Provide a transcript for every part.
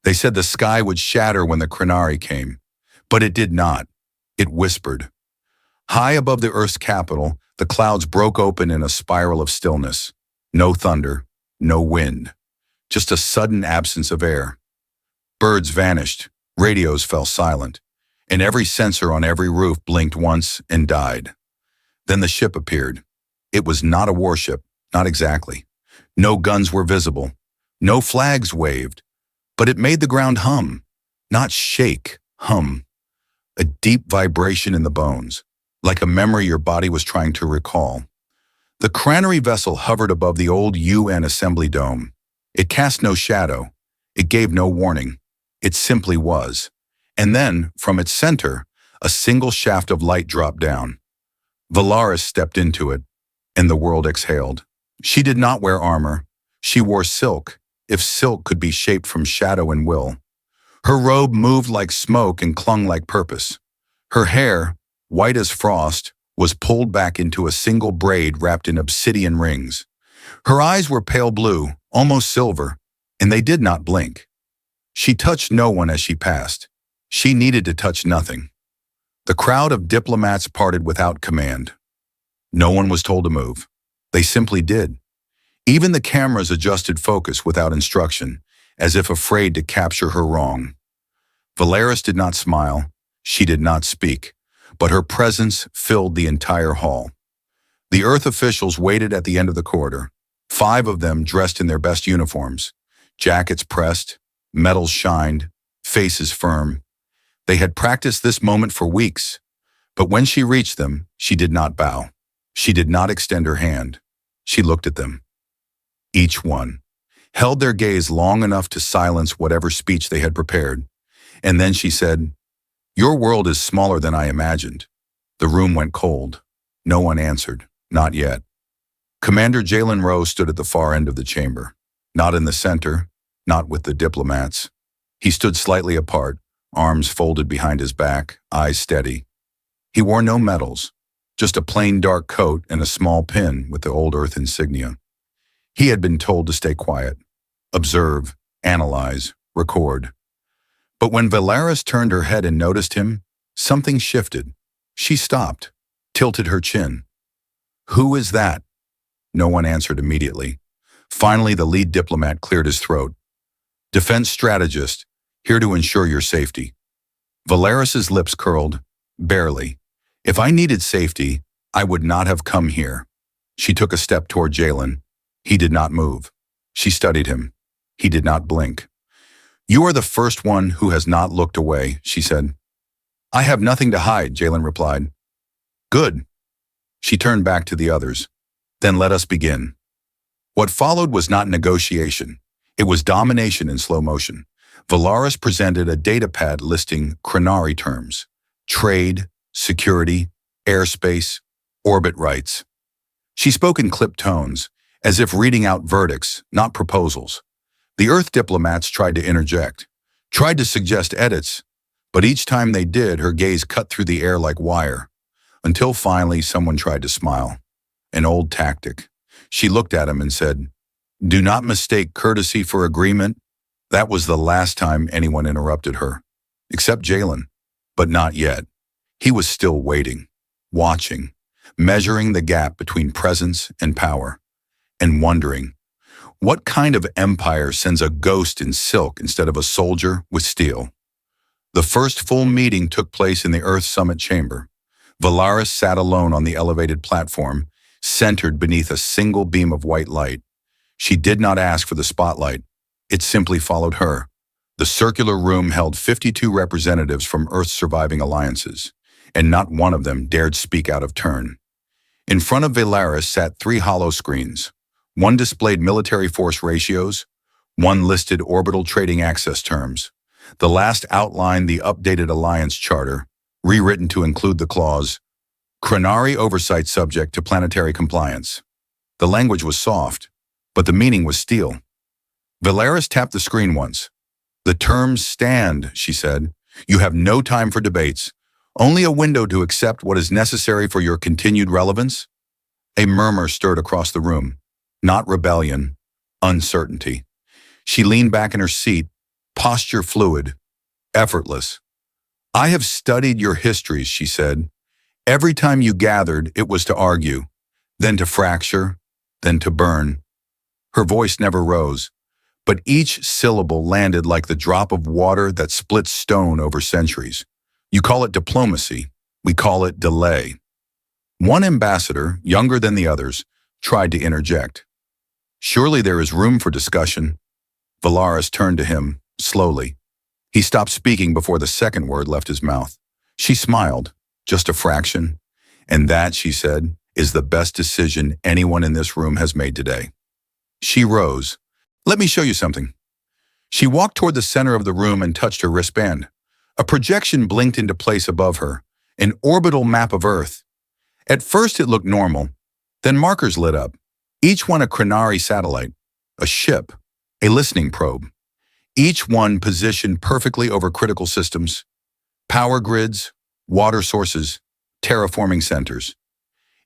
They said the sky would shatter when the Crenari came, but it did not. It whispered. High above the Earth's capital, the clouds broke open in a spiral of stillness. No thunder, no wind, just a sudden absence of air. Birds vanished, radios fell silent, and every sensor on every roof blinked once and died. Then the ship appeared. It was not a warship, not exactly. No guns were visible, no flags waved, but it made the ground hum, not shake, hum. A deep vibration in the bones, like a memory your body was trying to recall. The Crenari vessel hovered above the old UN assembly dome. It cast no shadow. It gave no warning. It simply was. And then, from its center, a single shaft of light dropped down. Velaris stepped into it, and the world exhaled. She did not wear armor. She wore silk, if silk could be shaped from shadow and will. Her robe moved like smoke and clung like purpose. Her hair, white as frost, was pulled back into a single braid wrapped in obsidian rings. Her eyes were pale blue, almost silver, and they did not blink. She touched no one as she passed. She needed to touch nothing. The crowd of diplomats parted without command. No one was told to move. They simply did. Even the cameras adjusted focus without instruction, as if afraid to capture her wrong. Velaris did not smile. She did not speak, but her presence filled the entire hall. The Earth officials waited at the end of the corridor, 5 of them dressed in their best uniforms, jackets pressed, metals shined, faces firm. They had practiced this moment for weeks, but when she reached them, she did not bow. She did not extend her hand. She looked at them. Each one held their gaze long enough to silence whatever speech they had prepared, and then she said, "Your world is smaller than I imagined." The room went cold. No one answered, not yet. Commander Jalen Rowe stood at the far end of the chamber, not in the center, not with the diplomats. He stood slightly apart, arms folded behind his back, eyes steady. He wore no medals, just a plain dark coat and a small pin with the old Earth insignia. He had been told to stay quiet, observe, analyze, record. But when Velaris turned her head and noticed him, something shifted. She stopped, tilted her chin. "Who is that?" No one answered immediately. Finally, the lead diplomat cleared his throat. "Defense strategist, here to ensure your safety." Velaris's lips curled, barely. "If I needed safety, I would not have come here." She took a step toward Jalen. He did not move. She studied him. He did not blink. "You are the first one who has not looked away," she said. "I have nothing to hide," Jalen replied. "Good." She turned back to the others. "Then let us begin." What followed was not negotiation. It was domination in slow motion. Velaris presented a datapad listing Crenari terms: trade, security, airspace, orbit rights. She spoke in clipped tones, as if reading out verdicts, not proposals. The Earth diplomats tried to interject, tried to suggest edits, but each time they did, her gaze cut through the air like wire, until finally someone tried to smile. An old tactic. She looked at him and said, "Do not mistake courtesy for agreement." That was the last time anyone interrupted her, except Jalen, but not yet. He was still waiting, watching, measuring the gap between presence and power, and wondering, what kind of empire sends a ghost in silk instead of a soldier with steel? The first full meeting took place in the Earth Summit chamber. Velaris sat alone on the elevated platform, centered beneath a single beam of white light. She did not ask for the spotlight. It simply followed her. The circular room held 52 representatives from Earth's surviving alliances, and not one of them dared speak out of turn. In front of Velaris sat 3 hollow screens. One displayed military force ratios, one listed orbital trading access terms. The last outlined the updated alliance charter, rewritten to include the clause, "Crenari oversight subject to planetary compliance." The language was soft, but the meaning was steel. Velaris tapped the screen once. "The terms stand," she said. "You have no time for debates, only a window to accept what is necessary for your continued relevance." A murmur stirred across the room. Not rebellion, uncertainty. She leaned back in her seat, posture fluid, effortless. I have studied your histories, she said. Every time you gathered, it was to argue, then to fracture, then to burn. Her voice never rose, but each syllable landed like the drop of water that splits stone over centuries. You call it diplomacy, we call it delay. One ambassador, younger than the others, tried to interject. Surely there is room for discussion. Velaris turned to him, slowly. He stopped speaking before the second word left his mouth. She smiled, just a fraction. And that, she said, is the best decision anyone in this room has made today. She rose. Let me show you something. She walked toward the center of the room and touched her wristband. A projection blinked into place above her, an orbital map of Earth. At first it looked normal, then markers lit up, each one a Crinari satellite, a ship, a listening probe. Each one positioned perfectly over critical systems, power grids, water sources, terraforming centers.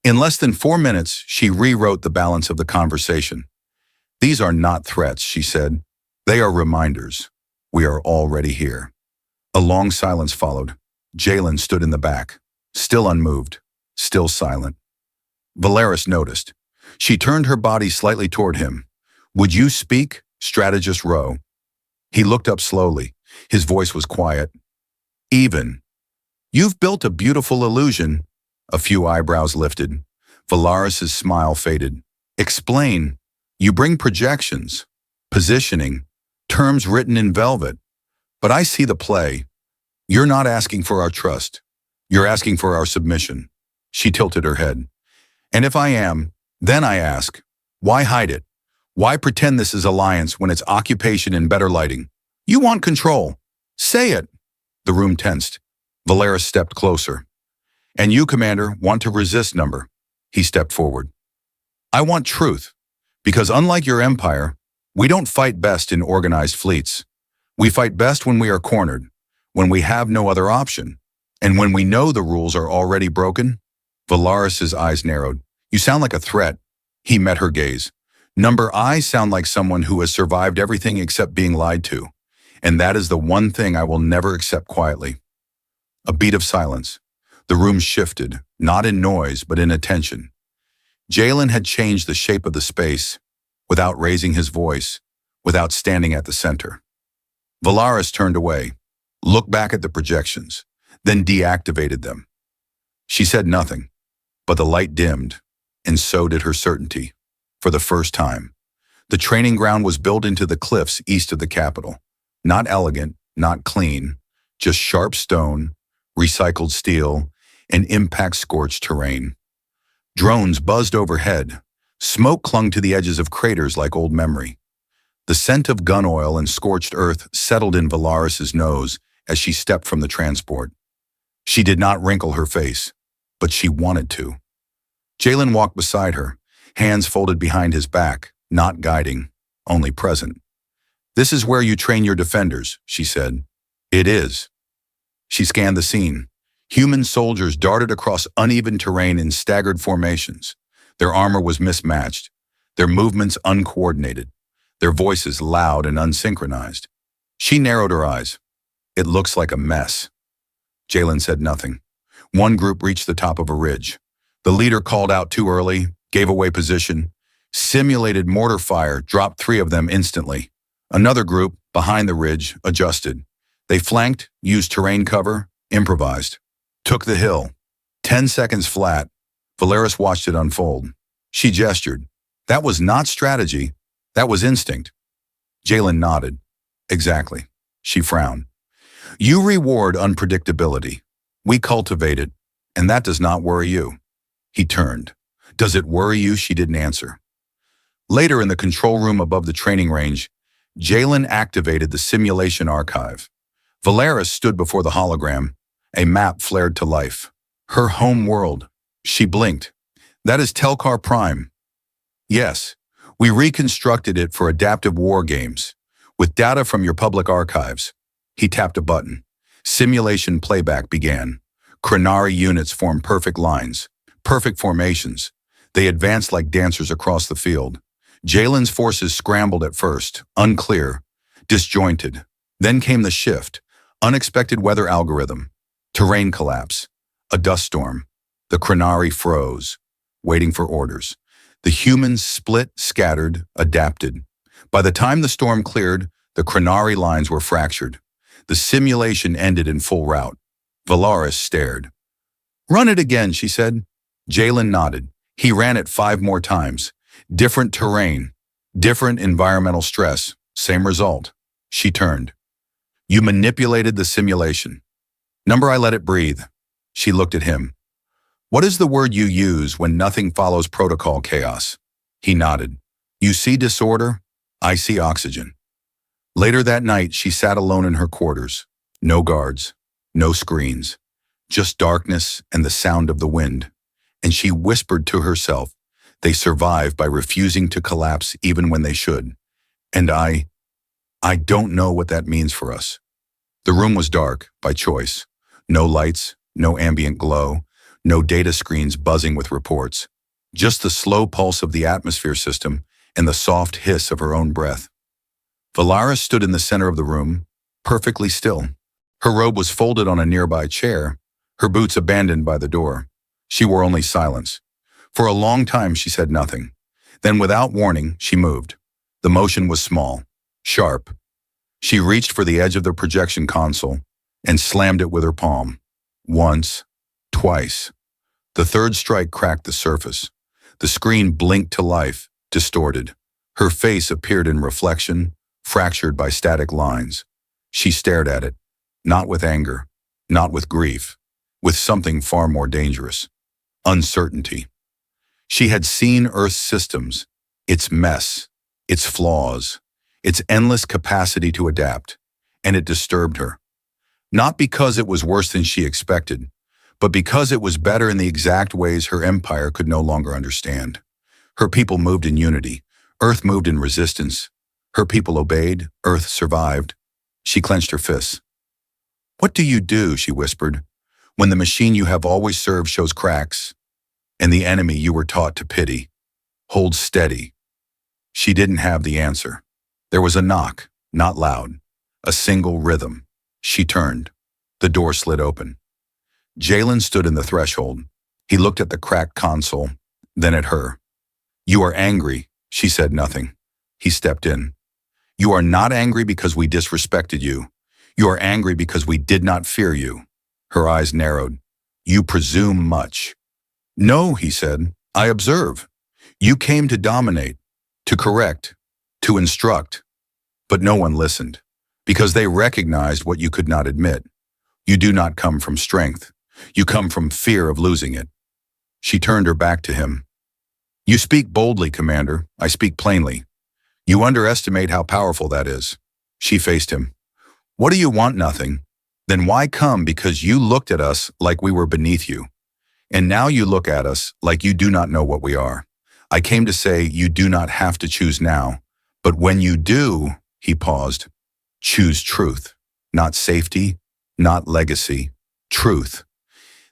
In less than 4 minutes, she rewrote the balance of the conversation. These are not threats, she said. They are reminders. We are already here. A long silence followed. Jalen stood in the back, still unmoved, still silent. Velaris noticed. She turned her body slightly toward him. Would you speak, Strategist Rowe? He looked up slowly. His voice was quiet. Even. You've built a beautiful illusion. A few eyebrows lifted. Velaris's smile faded. Explain. You bring projections, positioning, terms written in velvet. But I see the play. You're not asking for our trust. You're asking for our submission. She tilted her head. And if I am, then I ask, why hide it? Why pretend this is alliance when it's occupation and better lighting? You want control. Say it. The room tensed. Velaris stepped closer. And you, Commander, want to resist number. He stepped forward. I want truth. Because unlike your empire, we don't fight best in organized fleets. We fight best when we are cornered, when we have no other option, and when we know the rules are already broken. Velaris's eyes narrowed. You sound like a threat. He met her gaze. Number I sound like someone who has survived everything except being lied to. And that is the one thing I will never accept quietly. A beat of silence. The room shifted, not in noise, but in attention. Jalen had changed the shape of the space, without raising his voice, without standing at the center. Velaris turned away, looked back at the projections, then deactivated them. She said nothing, but the light dimmed, and so did her certainty. For the first time, the training ground was built into the cliffs east of the capital. Not elegant, not clean, just sharp stone, recycled steel, and impact-scorched terrain. Drones buzzed overhead. Smoke clung to the edges of craters like old memory. The scent of gun oil and scorched earth settled in Velaris's nose as she stepped from the transport. She did not wrinkle her face, but she wanted to. Jalen walked beside her, hands folded behind his back, not guiding, only present. This is where you train your defenders, she said. It is. She scanned the scene. Human soldiers darted across uneven terrain in staggered formations. Their armor was mismatched, their movements uncoordinated, their voices loud and unsynchronized. She narrowed her eyes. It looks like a mess. Jalen said nothing. One group reached the top of a ridge. The leader called out too early, gave away position, simulated mortar fire, dropped 3 of them instantly. Another group, behind the ridge, adjusted. They flanked, used terrain cover, improvised. Took the hill. 10 seconds flat. Velaris watched it unfold. She gestured. That was not strategy. That was instinct. Jalen nodded. Exactly. She frowned. You reward unpredictability. We cultivate it, and that does not worry you. He turned. Does it worry you? She didn't answer. Later in the control room above the training range, Jalen activated the simulation archive. Velaris stood before the hologram. A map flared to life. Her home world. She blinked. That is Telkar Prime. Yes, we reconstructed it for adaptive war games, with data from your public archives. He tapped a button. Simulation playback began. Crinari units formed perfect lines, perfect formations. They advanced like dancers across the field. Jalen's forces scrambled at first, unclear, disjointed. Then came the shift, unexpected weather algorithm, terrain collapse, a dust storm. The Crenari froze, waiting for orders. The humans split, scattered, adapted. By the time the storm cleared, the Crenari lines were fractured. The simulation ended in full rout. Velaris stared. "Run it again," she said. Jalen nodded. He ran it 5 more times. Different terrain, different environmental stress, same result. She turned. "You manipulated the simulation." "Number, I let it breathe." She looked at him. "What is the word you use when nothing follows protocol chaos?" He nodded. "You see disorder? I see oxygen." Later that night, she sat alone in her quarters. No guards, no screens, just darkness and the sound of the wind. And she whispered to herself, "They survive by refusing to collapse even when they should. And I don't know what that means for us." The room was dark, by choice. No lights, no ambient glow, no data screens buzzing with reports. Just the slow pulse of the atmosphere system and the soft hiss of her own breath. Velaris stood in the center of the room, perfectly still. Her robe was folded on a nearby chair, her boots abandoned by the door. She wore only silence. For a long time she said nothing. Then without warning, she moved. The motion was small, sharp. She reached for the edge of the projection console and slammed it with her palm. Once, twice. The third strike cracked the surface. The screen blinked to life, distorted. Her face appeared in reflection, fractured by static lines. She stared at it, not with anger, not with grief, with something far more dangerous. Uncertainty. She had seen Earth's systems, its mess, its flaws, its endless capacity to adapt, and it disturbed her. Not because it was worse than she expected, but because it was better in the exact ways her empire could no longer understand. Her people moved in unity. Earth moved in resistance. Her people obeyed. Earth survived. She clenched her fists. "What do you do," she whispered, "when the machine you have always served shows cracks, and the enemy you were taught to pity? Hold steady." She didn't have the answer. There was a knock, not loud, a single rhythm. She turned. The door slid open. Jalen stood in the threshold. He looked at the cracked console, then at her. "You are angry." She said nothing. He stepped in. "You are not angry because we disrespected you. You are angry because we did not fear you." Her eyes narrowed. "You presume much." "No," he said. "I observe. You came to dominate, to correct, to instruct." But no one listened, because they recognized what you could not admit. You do not come from strength. You come from fear of losing it. She turned her back to him. "You speak boldly, Commander. I speak plainly. You underestimate how powerful that is." She faced him. "What do you want? Nothing. Then why come? Because you looked at us like we were beneath you. And now you look at us like you do not know what we are. I came to say you do not have to choose now. But when you do," he paused, "choose truth. Not safety, not legacy. Truth.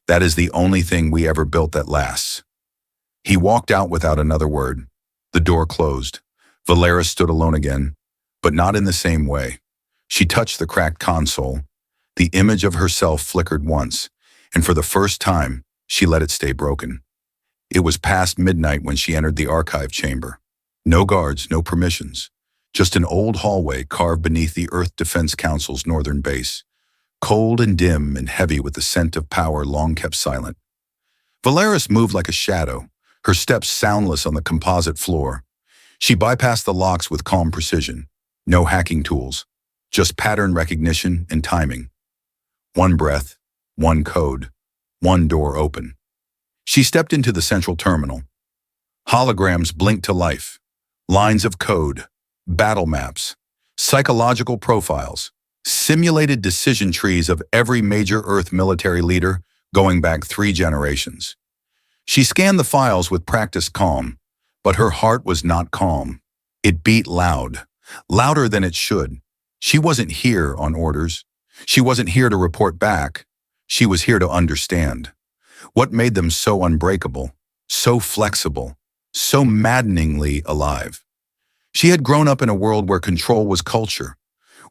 That is the only thing we ever built that lasts." He walked out without another word. The door closed. Velaris stood alone again, but not in the same way. She touched the cracked console. The image of herself flickered once, and for the first time, she let it stay broken. It was past midnight when she entered the archive chamber. No guards, no permissions. Just an old hallway carved beneath the Earth Defense Council's northern base, cold and dim and heavy with the scent of power long kept silent. Velaris moved like a shadow, her steps soundless on the composite floor. She bypassed the locks with calm precision. No hacking tools, just pattern recognition and timing. One breath, one code, one door open. She stepped into the central terminal. Holograms blinked to life. Lines of code, battle maps, psychological profiles, simulated decision trees of every major Earth military leader going back 3 generations. She scanned the files with practiced calm, but her heart was not calm. It beat loud, louder than it should. She wasn't here on orders. She wasn't here to report back. She was here to understand. What made them so unbreakable, so flexible, so maddeningly alive? She had grown up in a world where control was culture,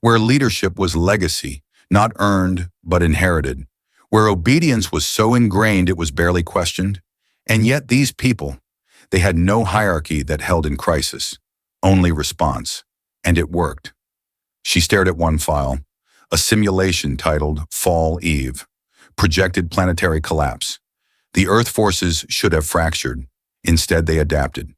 where leadership was legacy, not earned but inherited, where obedience was so ingrained it was barely questioned. And yet these people, they had no hierarchy that held in crisis, only response. And it worked. She stared at one file, a simulation titled Fall Eve, projected planetary collapse. The Earth forces should have fractured. Instead, they adapted,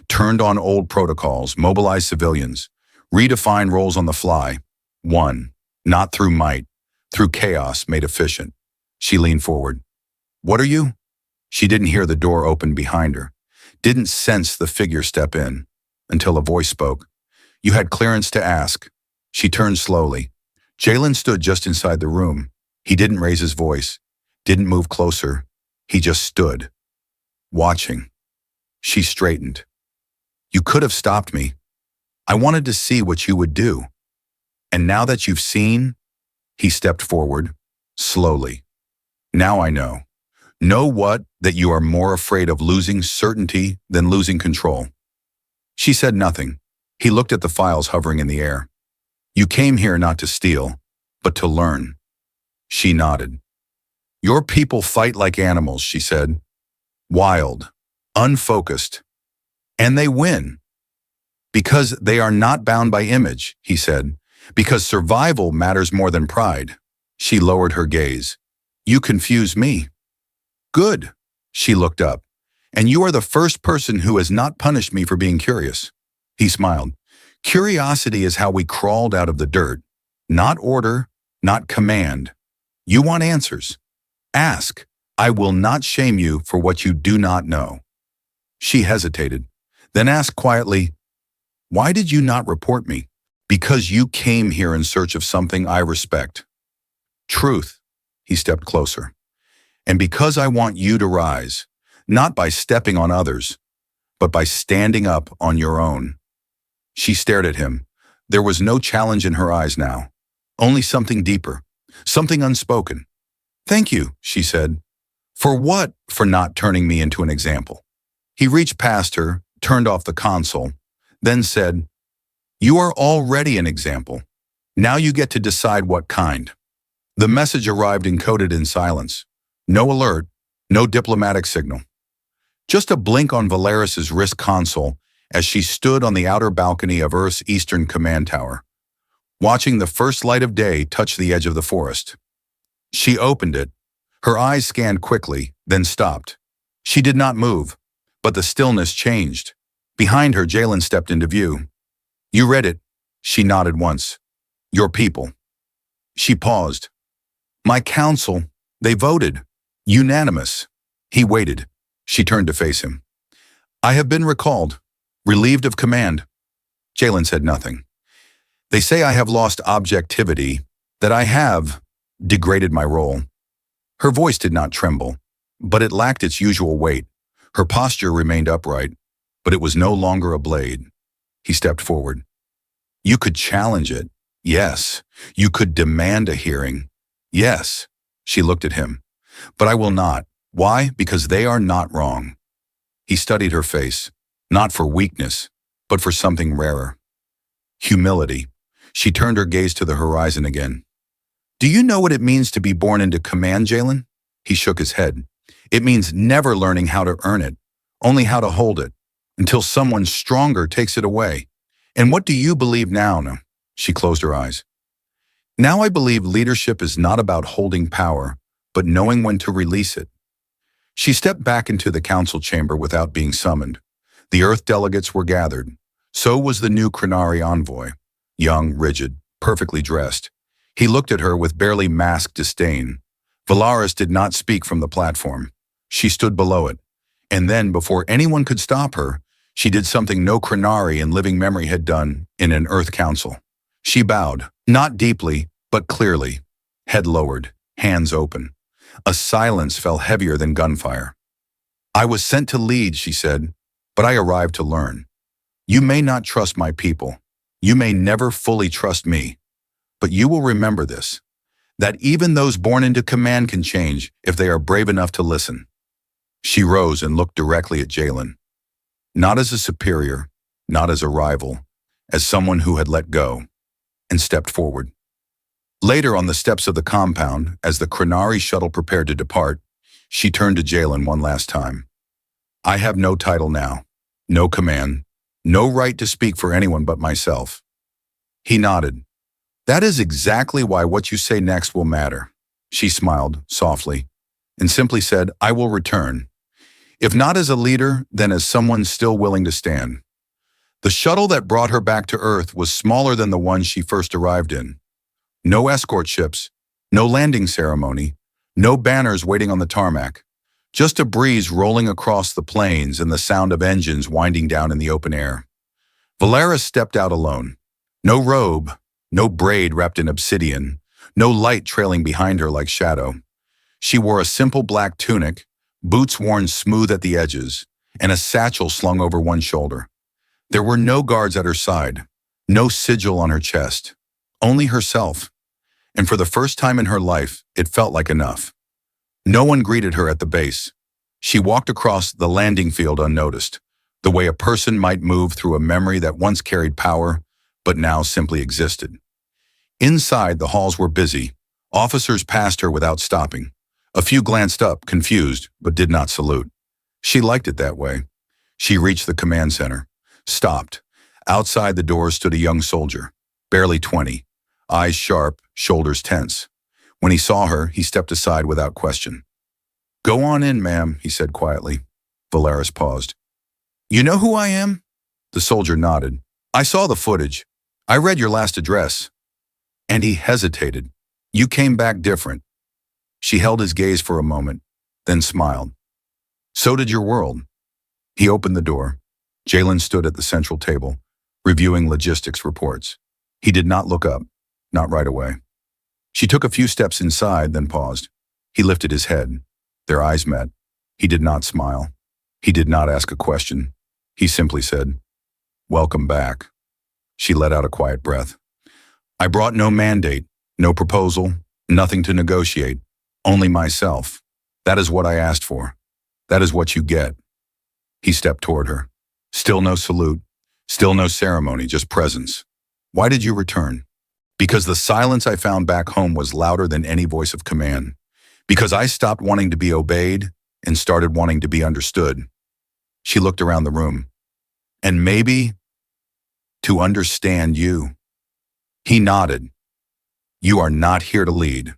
turned on old protocols, mobilized civilians, redefined roles on the fly. Won, not through might, through chaos made efficient. She leaned forward. What are you? She didn't hear the door open behind her, didn't sense the figure step in, until a voice spoke. You had clearance to ask. She turned slowly. Jalen stood just inside the room. He didn't raise his voice, didn't move closer. He just stood, watching. She straightened. You could have stopped me. I wanted to see what you would do. And now that you've seen, he stepped forward, slowly. Now I know. Know what? That you are more afraid of losing certainty than losing control. She said nothing. He looked at the files hovering in the air. You came here not to steal, but to learn. She nodded. Your people fight like animals, she said. Wild, unfocused. And they win. Because they are not bound by image, he said. Because survival matters more than pride. She lowered her gaze. You confuse me. Good. She looked up. And you are the first person who has not punished me for being curious. He smiled. Curiosity is how we crawled out of the dirt. Not order, not command. You want answers. Ask. I will not shame you for what you do not know. She hesitated, then asked quietly, why did you not report me? Because you came here in search of something I respect. Truth. He stepped closer. And because I want you to rise, not by stepping on others, but by standing up on your own. She stared at him. There was no challenge in her eyes now, only something deeper, something unspoken. Thank you, she said. For what? For not turning me into an example. He reached past her, turned off the console, then said, you are already an example. Now you get to decide what kind. The message arrived encoded in silence. No alert, no diplomatic signal. Just a blink on Velaris' wrist console as she stood on the outer balcony of Earth's eastern command tower, watching the first light of day touch the edge of the forest. She opened it. Her eyes scanned quickly, then stopped. She did not move, but the stillness changed. Behind her, Jalen stepped into view. You read it. She nodded once. Your people. She paused. My council, they voted. Unanimous. He waited. She turned to face him. I have been recalled, relieved of command. Jalen said nothing. They say I have lost objectivity, that I have degraded my role. Her voice did not tremble, but it lacked its usual weight. Her posture remained upright, but it was no longer a blade. He stepped forward. You could challenge it. Yes. You could demand a hearing. Yes. She looked at him. But I will not. Why? Because they are not wrong. He studied her face, not for weakness, but for something rarer. Humility. She turned her gaze to the horizon again. Do you know what it means to be born into command, Jalen? He shook his head. It means never learning how to earn it, only how to hold it, until someone stronger takes it away. And what do you believe now? She closed her eyes. Now I believe leadership is not about holding power, but knowing when to release it. She stepped back into the council chamber without being summoned. The Earth delegates were gathered. So was the new Crenari envoy, young, rigid, perfectly dressed. He looked at her with barely masked disdain. Velaris did not speak from the platform. She stood below it. And then, before anyone could stop her, she did something no Crenari in living memory had done in an Earth council. She bowed, not deeply, but clearly, head lowered, hands open. A silence fell heavier than gunfire. I was sent to lead, she said, but I arrived to learn. You may not trust my people. You may never fully trust me. But you will remember this, that even those born into command can change if they are brave enough to listen. She rose and looked directly at Jalen. Not as a superior, not as a rival, as someone who had let go. and stepped forward. Later, on the steps of the compound, as the Crenari shuttle prepared to depart, she turned to Jalen one last time. I have no title now, no command, no right to speak for anyone but myself. He nodded. That is exactly why what you say next will matter. She smiled softly and simply said, I will return. If not as a leader, then as someone still willing to stand. The shuttle that brought her back to Earth was smaller than the one she first arrived in. No escort ships, no landing ceremony, no banners waiting on the tarmac. Just a breeze rolling across the plains and the sound of engines winding down in the open air. Velaris stepped out alone. No robe, no braid wrapped in obsidian, no light trailing behind her like shadow. She wore a simple black tunic, boots worn smooth at the edges, and a satchel slung over one shoulder. There were no guards at her side, no sigil on her chest, only herself. And for the first time in her life, it felt like enough. No one greeted her at the base. She walked across the landing field unnoticed, the way a person might move through a memory that once carried power, but now simply existed. Inside, the halls were busy. Officers passed her without stopping. A few glanced up, confused, but did not salute. She liked it that way. She reached the command center, stopped. Outside the door stood a young soldier, barely 20, eyes sharp, shoulders tense. When he saw her, he stepped aside without question. Go on in, ma'am, he said quietly. Velaris paused. You know who I am? The soldier nodded. I saw the footage. I read your last address. And he hesitated. You came back different. She held his gaze for a moment, then smiled. So did your world. He opened the door. Jalen stood at the central table, reviewing logistics reports. He did not look up, not right away. She took a few steps inside, then paused. He lifted his head. Their eyes met. He did not smile. He did not ask a question. He simply said, Welcome back. She let out a quiet breath. I brought no mandate, no proposal, nothing to negotiate, only myself. That is what I asked for. That is what you get. He stepped toward her. Still no salute, still no ceremony, just presence. Why did you return? Because the silence I found back home was louder than any voice of command. Because I stopped wanting to be obeyed and started wanting to be understood. She looked around the room. And maybe to understand you. He nodded. You are not here to lead.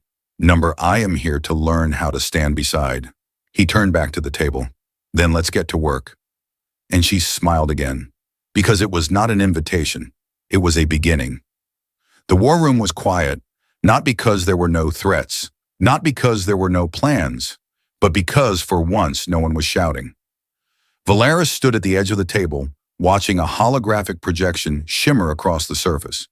I am here to learn how to stand beside. He turned back to the table. Then let's get to work. And she smiled again. Because it was not an invitation. It was a beginning. The war room was quiet, not because there were no threats, not because there were no plans, but because, for once, no one was shouting. Velaris stood at the edge of the table, watching a holographic projection shimmer across the surface.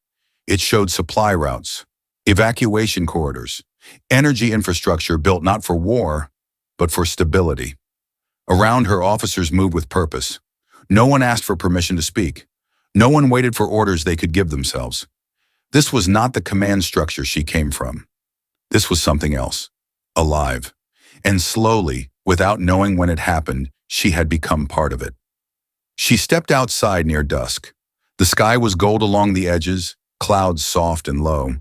It showed supply routes, evacuation corridors, energy infrastructure built not for war, but for stability. Around her, officers moved with purpose. No one asked for permission to speak. No one waited for orders they could give themselves. This was not the command structure she came from. This was something else, alive. And slowly, without knowing when it happened, she had become part of it. She stepped outside near dusk. The sky was gold along the edges, clouds soft and low.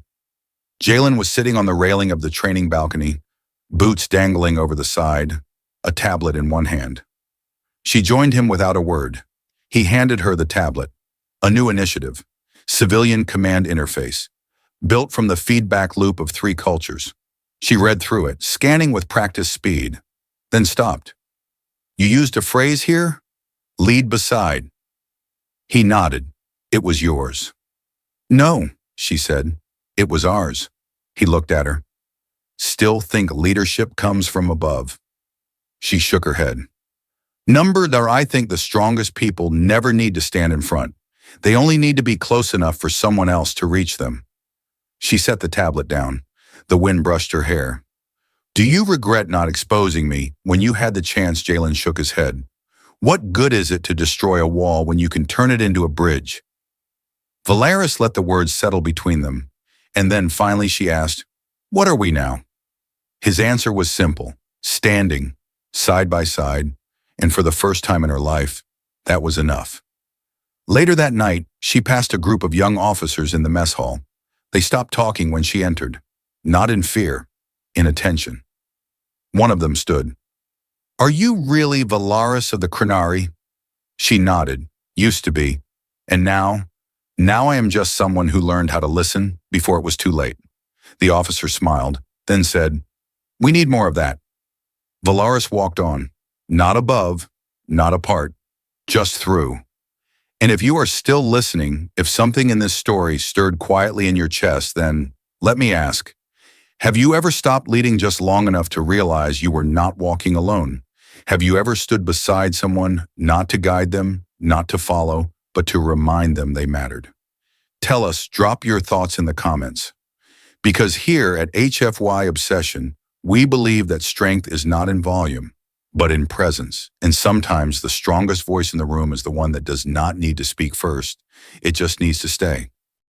Jalen was sitting on the railing of the training balcony, boots dangling over the side, a tablet in one hand. She joined him without a word. He handed her the tablet, a new initiative. Civilian command interface, built from the feedback loop of 3 cultures. She read through it, scanning with practiced speed, then stopped. You used a phrase here? Lead beside. He nodded. It was yours. No, she said. It was ours. He looked at her. Still think leadership comes from above. She shook her head. I think the strongest people never need to stand in front. They only need to be close enough for someone else to reach them. She set the tablet down. The wind brushed her hair. Do you regret not exposing me when you had the chance? Jalen shook his head. What good is it to destroy a wall when you can turn it into a bridge? Velaris let the words settle between them, and then finally she asked, What are we now? His answer was simple, standing, side by side, and for the first time in her life, that was enough. Later that night, she passed a group of young officers in the mess hall. They stopped talking when she entered, not in fear, in attention. One of them stood. "Are you really Velaris of the Crenari?" She nodded. "Used to be. And now? Now I am just someone who learned how to listen before it was too late." The officer smiled, then said, "We need more of that." Velaris walked on, not above, not apart, just through. And if you are still listening, if something in this story stirred quietly in your chest, then let me ask, have you ever stopped leading just long enough to realize you were not walking alone? Have you ever stood beside someone, not to guide them, not to follow, but to remind them they mattered? Tell us, drop your thoughts in the comments. Because here at HFY Obsession, we believe that strength is not in volume, but in presence. And sometimes the strongest voice in the room is the one that does not need to speak first. It just needs to stay.